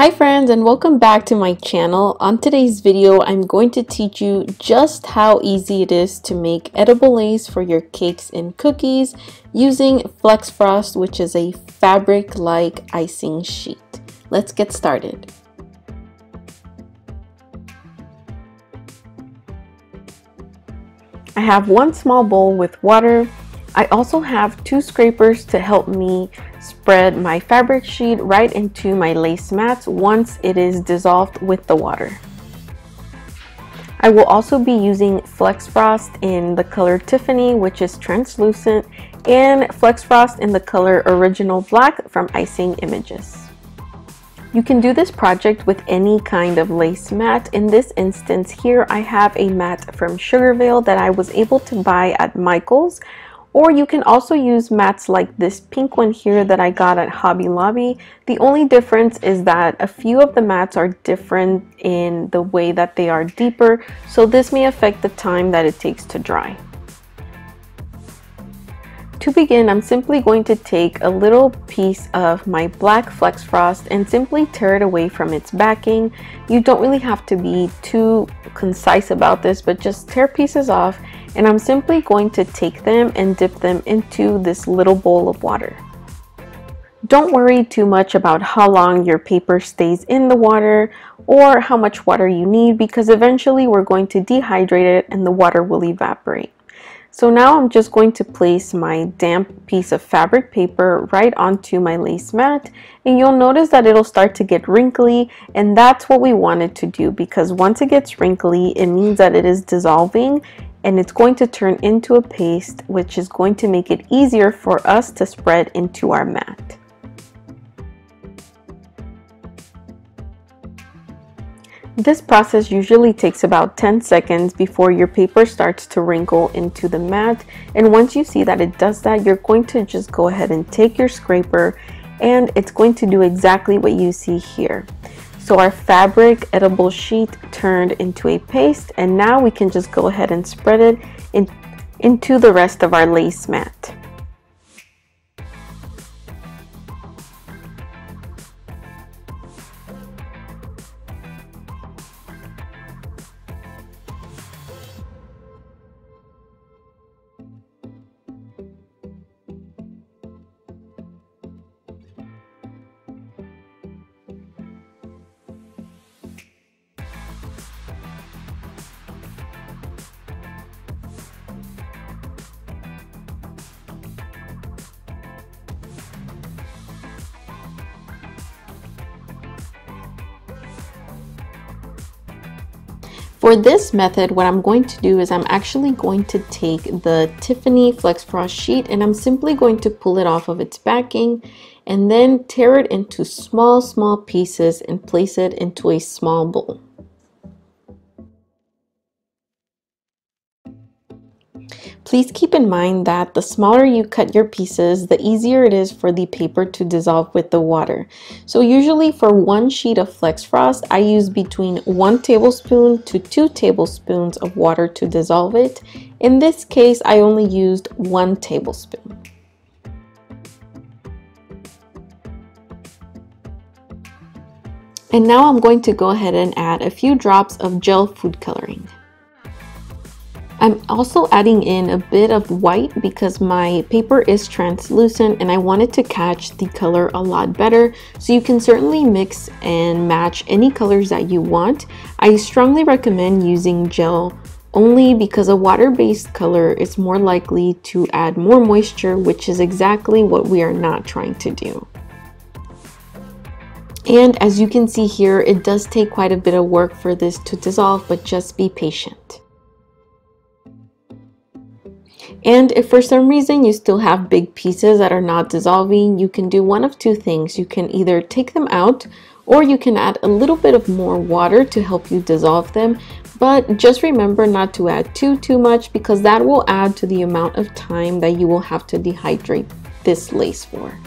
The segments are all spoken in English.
Hi friends, and welcome back to my channel. On today's video, I'm going to teach you just how easy it is to make edible lace for your cakes and cookies using FlexFrost, which is a fabric-like icing sheet. Let's get started. I have one small bowl with water. I also have two scrapers to help me spread my fabric sheet right into my lace mats once it is dissolved with the water. I will also be using FlexFrost in the color Tiffany, which is translucent, and FlexFrost in the color Original Black from ICING Images. You can do this project with any kind of lace mat. In this instance here, I have a mat from SweetSugarbelle that I was able to buy at Michael's. Or you can also use mats like this pink one here that I got at Hobby Lobby. The only difference is that a few of the mats are different in the way that they are deeper, so this may affect the time that it takes to dry. To begin, I'm simply going to take a little piece of my black FlexFrost and simply tear it away from its backing. You don't really have to be too concise about this, but just tear pieces off, and I'm simply going to take them and dip them into this little bowl of water. Don't worry too much about how long your paper stays in the water or how much water you need, because eventually we're going to dehydrate it and the water will evaporate. So now I'm just going to place my damp piece of fabric paper right onto my lace mat, and you'll notice that it'll start to get wrinkly, and that's what we wanted to do, because once it gets wrinkly, it means that it is dissolving and it's going to turn into a paste, which is going to make it easier for us to spread into our mat. This process usually takes about 10 seconds before your paper starts to wrinkle into the mat, and once you see that it does that, you're going to just go ahead and take your scraper, and it's going to do exactly what you see here. So our fabric edible sheet turned into a paste, and now we can just go ahead and spread it into the rest of our lace mat. For this method, what I'm going to do is I'm actually going to take the Tiffany FlexFrost sheet and I'm simply going to pull it off of its backing and then tear it into small pieces and place it into a small bowl. Please keep in mind that the smaller you cut your pieces, the easier it is for the paper to dissolve with the water. So usually for one sheet of FlexFrost, I use between 1 tablespoon to 2 tablespoons of water to dissolve it. In this case, I only used 1 tablespoon. And now I'm going to go ahead and add a few drops of gel food coloring. I'm also adding in a bit of white because my paper is translucent and I wanted to catch the color a lot better. So you can certainly mix and match any colors that you want. I strongly recommend using gel only because a water-based color is more likely to add more moisture, which is exactly what we are not trying to do. And as you can see here, it does take quite a bit of work for this to dissolve, but just be patient. And if for some reason you still have big pieces that are not dissolving, you can do one of two things. You can either take them out or you can add a little bit of more water to help you dissolve them. But just remember not to add too much, because that will add to the amount of time that you will have to dehydrate this lace for.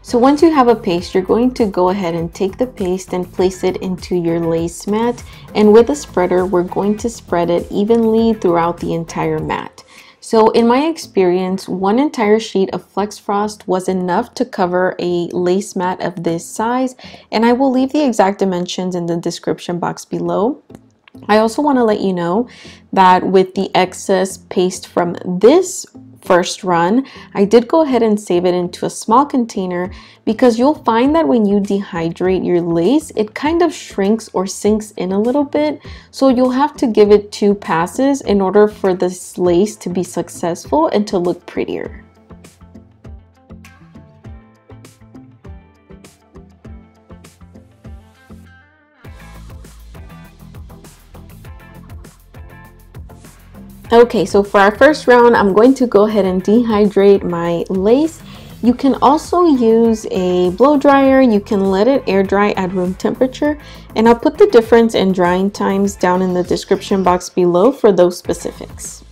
So once you have a paste, you're going to go ahead and take the paste and place it into your lace mat, and with a spreader we're going to spread it evenly throughout the entire mat. So in my experience, one entire sheet of FlexFrost was enough to cover a lace mat of this size, and I will leave the exact dimensions in the description box below. I also want to let you know that with the excess paste from this first run, I did go ahead and save it into a small container, because you'll find that when you dehydrate your lace, it kind of shrinks or sinks in a little bit. So you'll have to give it 2 passes in order for this lace to be successful and to look prettier. Okay, so for our first round, I'm going to go ahead and dehydrate my lace. You can also use a blow dryer. You can let it air dry at room temperature, and I'll put the difference in drying times down in the description box below for those specifics.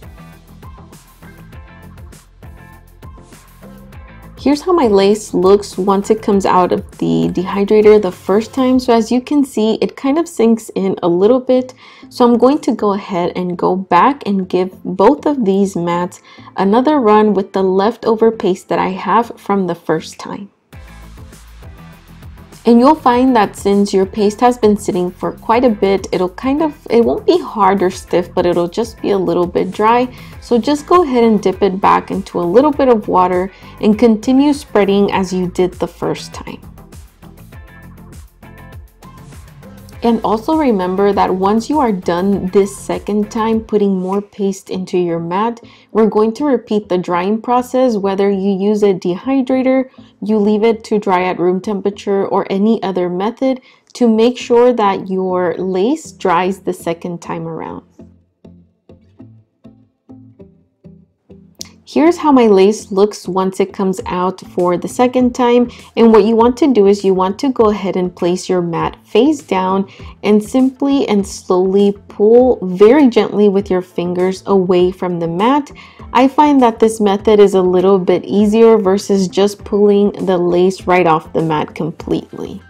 Here's how my lace looks once it comes out of the dehydrator the first time. So as you can see, it kind of sinks in a little bit. So I'm going to go ahead and go back and give both of these mats another run with the leftover paste that I have from the first time. And you'll find that since your paste has been sitting for quite a bit, it won't be hard or stiff, but it'll just be a little bit dry. So just go ahead and dip it back into a little bit of water and continue spreading as you did the first time. And also remember that once you are done this second time putting more paste into your mat, we're going to repeat the drying process. Whether you use a dehydrator, you leave it to dry at room temperature, or any other method, to make sure that your lace dries the second time around. Here's how my lace looks once it comes out for the second time. And what you want to do is you want to go ahead and place your mat face down and simply and slowly pull very gently with your fingers away from the mat. I find that this method is a little bit easier versus just pulling the lace right off the mat completely.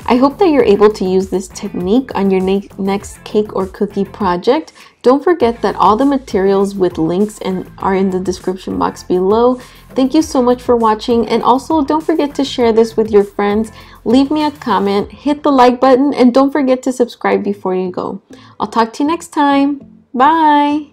I hope that you're able to use this technique on your next cake or cookie project. Don't forget that all the materials with links are in the description box below. Thank you so much for watching, and also don't forget to share this with your friends. Leave me a comment, hit the like button, and don't forget to subscribe before you go. I'll talk to you next time. Bye!